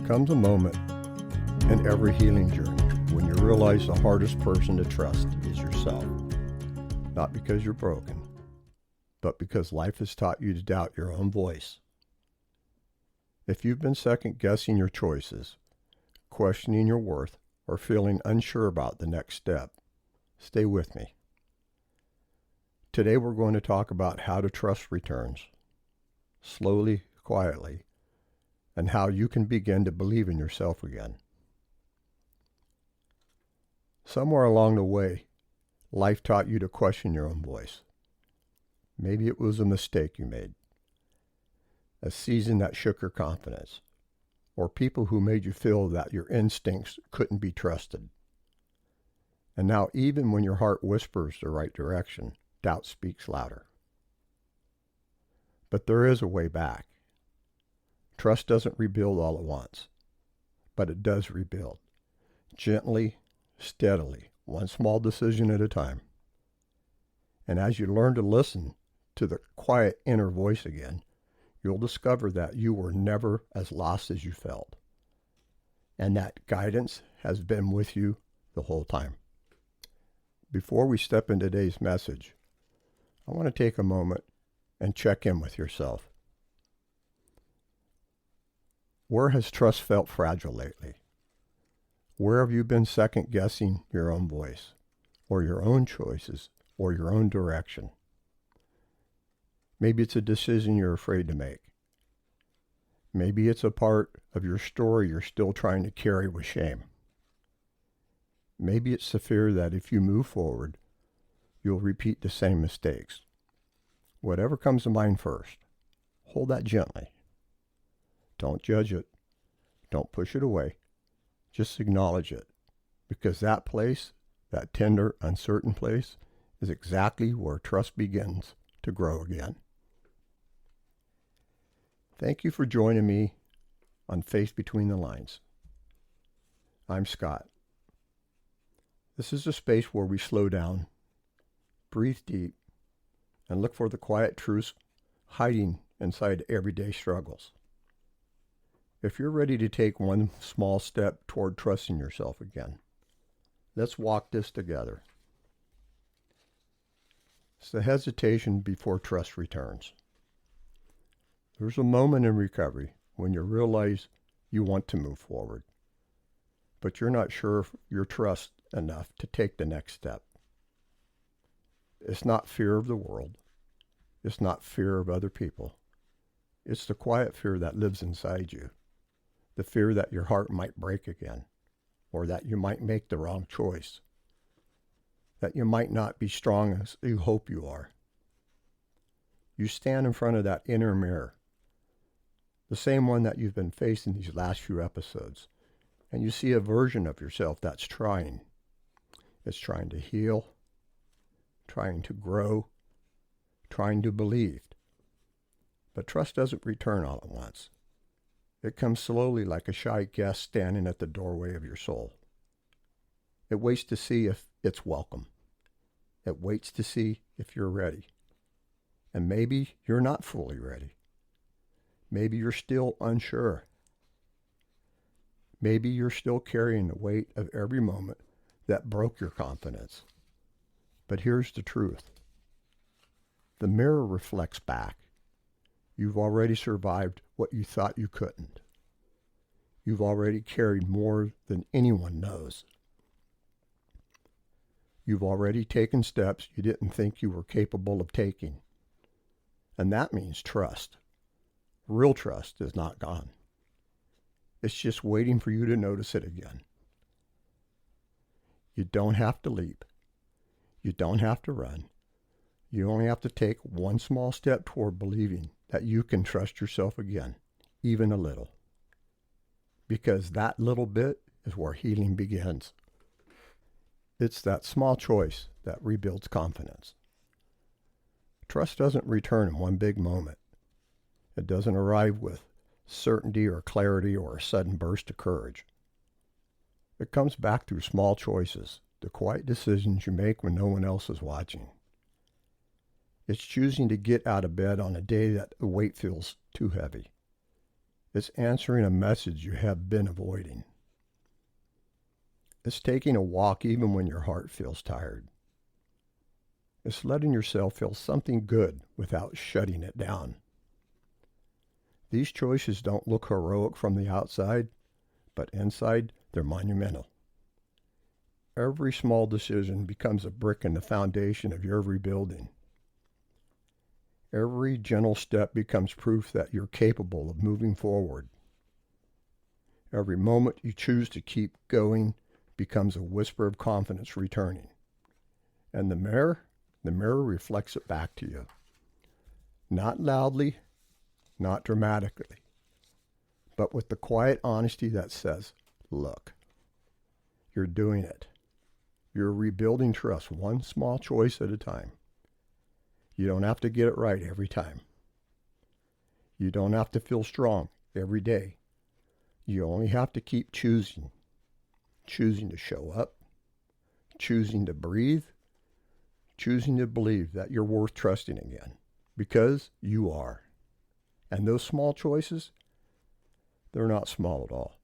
comes a moment in every healing journey when you realize the hardest person to trust is yourself. Not because you're broken, but because life has taught you to doubt your own voice. If you've been second-guessing your choices, questioning your worth, or feeling unsure about the next step, stay with me. Today we're going to talk about how to trust returns, slowly, quietly, and how you can begin to believe in yourself again. Somewhere along the way, life taught you to question your own voice. Maybe it was a mistake you made, a season that shook your confidence, or people who made you feel that your instincts couldn't be trusted. And now even when your heart whispers the right direction, doubt speaks louder. But there is a way back. Trust doesn't rebuild all at once, but it does rebuild. Gently, steadily, one small decision at a time. And as you learn to listen to the quiet inner voice again, you'll discover that you were never as lost as you felt, and that guidance has been with you the whole time. Before we step into today's message, I want to take a moment and check in with yourself. Where has trust felt fragile lately? Where have you been second-guessing your own voice, or your own choices, or your own direction? Maybe it's a decision you're afraid to make. Maybe it's a part of your story you're still trying to carry with shame. Maybe it's the fear that if you move forward, you'll repeat the same mistakes. Whatever comes to mind first, hold that gently. Don't judge it. Don't push it away. Just acknowledge it, because that place, that tender, uncertain place, is exactly where trust begins to grow again. Thank you for joining me on Faith Between the Lines. I'm Scott. This is a space where we slow down, breathe deep, and look for the quiet truths hiding inside everyday struggles. If you're ready to take one small step toward trusting yourself again, let's walk this together. It's the hesitation before trust returns. There's a moment in recovery when you realize you want to move forward, but you're not sure if you're trust enough to take the next step. It's not fear of the world. It's not fear of other people. It's the quiet fear that lives inside you. The fear that your heart might break again, or that you might make the wrong choice, that you might not be strong as you hope you are. You stand in front of that inner mirror, the same one that you've been facing these last few episodes, and you see a version of yourself that's trying. It's trying to heal, trying to grow, trying to believe. But trust doesn't return all at once. It comes slowly like a shy guest standing at the doorway of your soul. It waits to see if it's welcome. It waits to see if you're ready. And maybe you're not fully ready. Maybe you're still unsure. Maybe you're still carrying the weight of every moment that broke your confidence. But here's the truth. The mirror reflects back. You've already survived what you thought you couldn't. You've already carried more than anyone knows. You've already taken steps you didn't think you were capable of taking. And that means trust. Real trust is not gone. It's just waiting for you to notice it again. You don't have to leap. You don't have to run. You only have to take one small step toward believing that you can trust yourself again, even a little. Because that little bit is where healing begins. It's that small choice that rebuilds confidence. Trust doesn't return in one big moment. It doesn't arrive with certainty or clarity or a sudden burst of courage. It comes back through small choices, the quiet decisions you make when no one else is watching. It's choosing to get out of bed on a day that the weight feels too heavy. It's answering a message you have been avoiding. It's taking a walk even when your heart feels tired. It's letting yourself feel something good without shutting it down. These choices don't look heroic from the outside, but inside they're monumental. Every small decision becomes a brick in the foundation of your rebuilding. Every gentle step becomes proof that you're capable of moving forward. Every moment you choose to keep going becomes a whisper of confidence returning. And the mirror reflects it back to you. Not loudly, not dramatically, but with the quiet honesty that says, look, you're doing it. You're rebuilding trust one small choice at a time. You don't have to get it right every time. You don't have to feel strong every day. You only have to keep choosing. Choosing to show up, choosing to breathe, choosing to believe that you're worth trusting again, because you are. And those small choices, they're not small at all.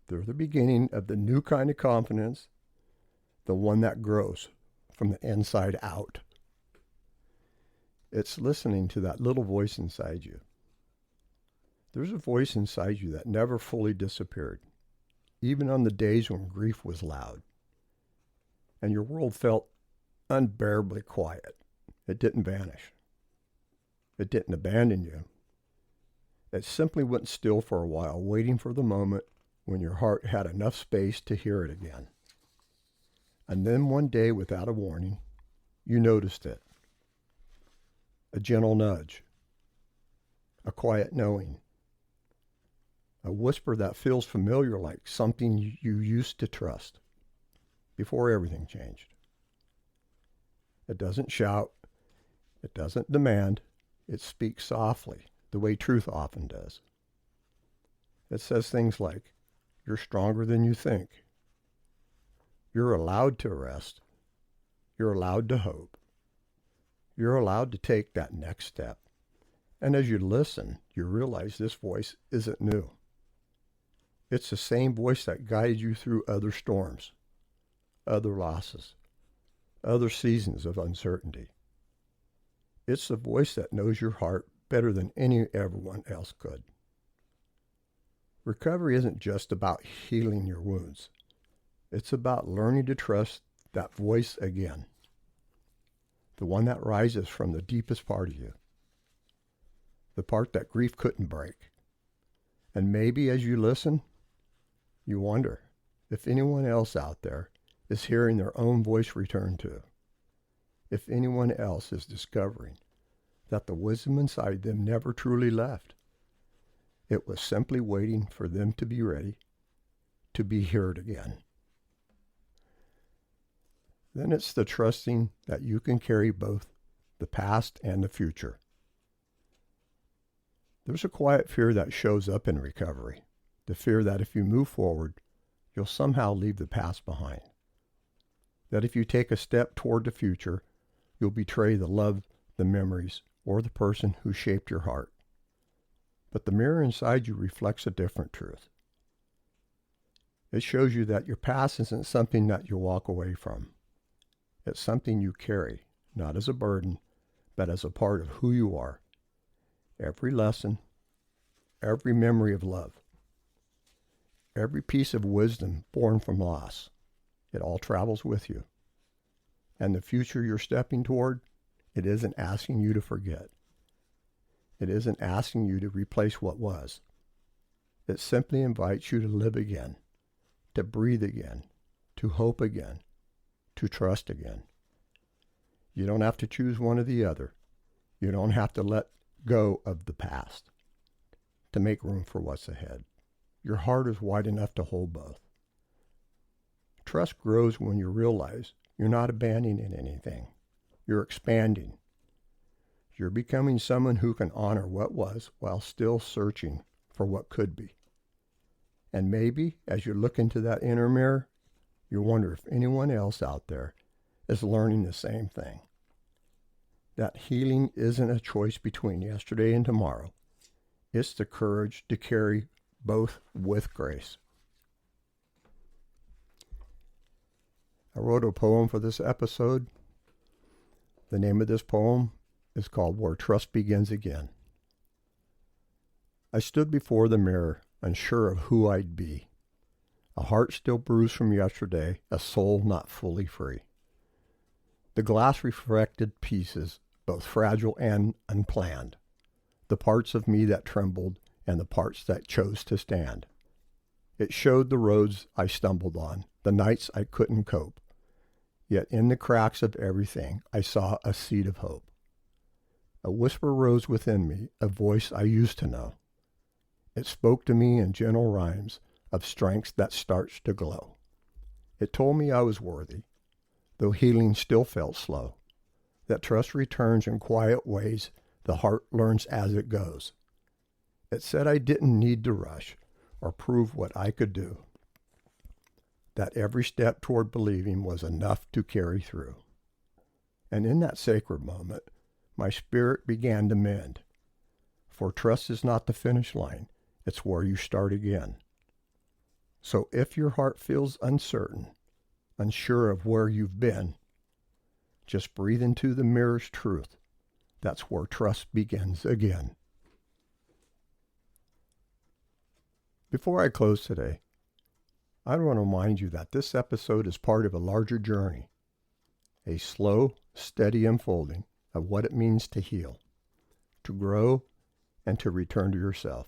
They're the beginning of the new kind of confidence, the one that grows from the inside out. It's listening to that little voice inside you. There's a voice inside you that never fully disappeared, even on the days when grief was loud and your world felt unbearably quiet. It didn't vanish. It didn't abandon you. It simply went still for a while, waiting for the moment when your heart had enough space to hear it again. And then one day, without a warning, you noticed it. A gentle nudge, a quiet knowing, a whisper that feels familiar, like something you used to trust before everything changed. It doesn't shout, it doesn't demand, it speaks softly, the way truth often does. It says things like, you're stronger than you think. You're allowed to rest. You're allowed to hope. You're allowed to take that next step. And as you listen, you realize this voice isn't new. It's the same voice that guided you through other storms, other losses, other seasons of uncertainty. It's the voice that knows your heart better than everyone else could. Recovery isn't just about healing your wounds. It's about learning to trust that voice again, the one that rises from the deepest part of you, the part that grief couldn't break. And maybe as you listen, you wonder if anyone else out there is hearing their own voice return too, if anyone else is discovering that the wisdom inside them never truly left. It was simply waiting for them to be ready to be heard again. Then it's the trusting that you can carry both the past and the future. There's a quiet fear that shows up in recovery, the fear that if you move forward, you'll somehow leave the past behind. That if you take a step toward the future, you'll betray the love, the memories, or the person who shaped your heart. But the mirror inside you reflects a different truth. It shows you that your past isn't something that you walk away from. It's something you carry, not as a burden, but as a part of who you are. Every lesson, every memory of love, every piece of wisdom born from loss, it all travels with you. And the future you're stepping toward, it isn't asking you to forget. It isn't asking you to replace what was. It simply invites you to live again, to breathe again, to hope again, to trust again. You don't have to choose one or the other. You don't have to let go of the past to make room for what's ahead. Your heart is wide enough to hold both. Trust grows when you realize you're not abandoning anything. You're expanding. You're becoming someone who can honor what was while still searching for what could be. And maybe as you look into that inner mirror, you wonder if anyone else out there is learning the same thing. That healing isn't a choice between yesterday and tomorrow. It's the courage to carry both with grace. I wrote a poem for this episode. The name of this poem is called Where Trust Begins Again. I stood before the mirror, unsure of who I'd be. A heart still bruised from yesterday, a soul not fully free. The glass reflected pieces, both fragile and unplanned. The parts of me that trembled and the parts that chose to stand. It showed the roads I stumbled on, the nights I couldn't cope. Yet in the cracks of everything, I saw a seed of hope. A whisper rose within me, a voice I used to know. It spoke to me in gentle rhymes of strengths that starts to glow. It told me I was worthy, though healing still felt slow. That trust returns in quiet ways the heart learns as it goes. It said I didn't need to rush or prove what I could do. That every step toward believing was enough to carry through. And in that sacred moment, my spirit began to mend. For trust is not the finish line, it's where you start again. So if your heart feels uncertain, unsure of where you've been, just breathe into the mirror's truth. That's where trust begins again. Before I close today, I want to remind you that this episode is part of a larger journey, a slow, steady unfolding of what it means to heal, to grow, and to return to yourself.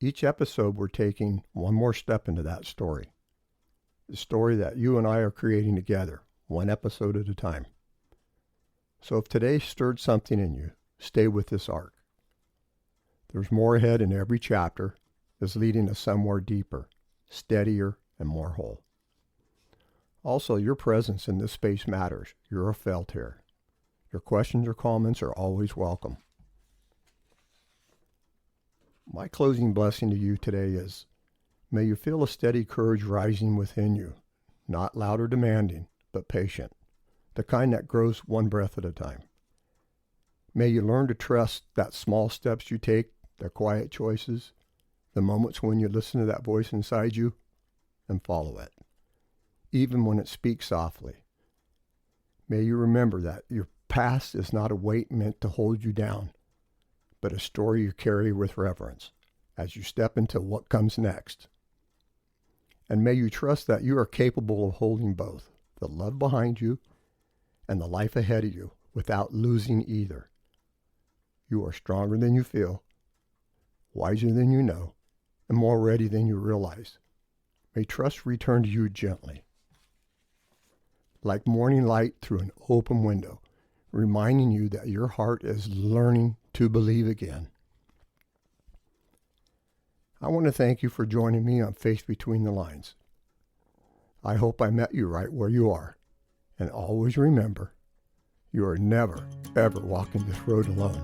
Each episode, we're taking one more step into that story, the story that you and I are creating together, one episode at a time. So if today stirred something in you, stay with this arc. There's more ahead, and every chapter is leading us somewhere deeper, steadier, and more whole. Also, your presence in this space matters. You're felt here. Your questions or comments are always welcome. My closing blessing to you today is, may you feel a steady courage rising within you, not loud or demanding, but patient, the kind that grows one breath at a time. May you learn to trust that small steps you take, the quiet choices, the moments when you listen to that voice inside you and follow it, even when it speaks softly. May you remember that your past is not a weight meant to hold you down, but a story you carry with reverence as you step into what comes next. And may you trust that you are capable of holding both, the love behind you and the life ahead of you, without losing either. You are stronger than you feel, wiser than you know, and more ready than you realize. May trust return to you gently, like morning light through an open window, reminding you that your heart is learning to believe again. I want to thank you for joining me on Faith Between the Lines. I hope I met you right where you are. And always remember, you are never, ever walking this road alone.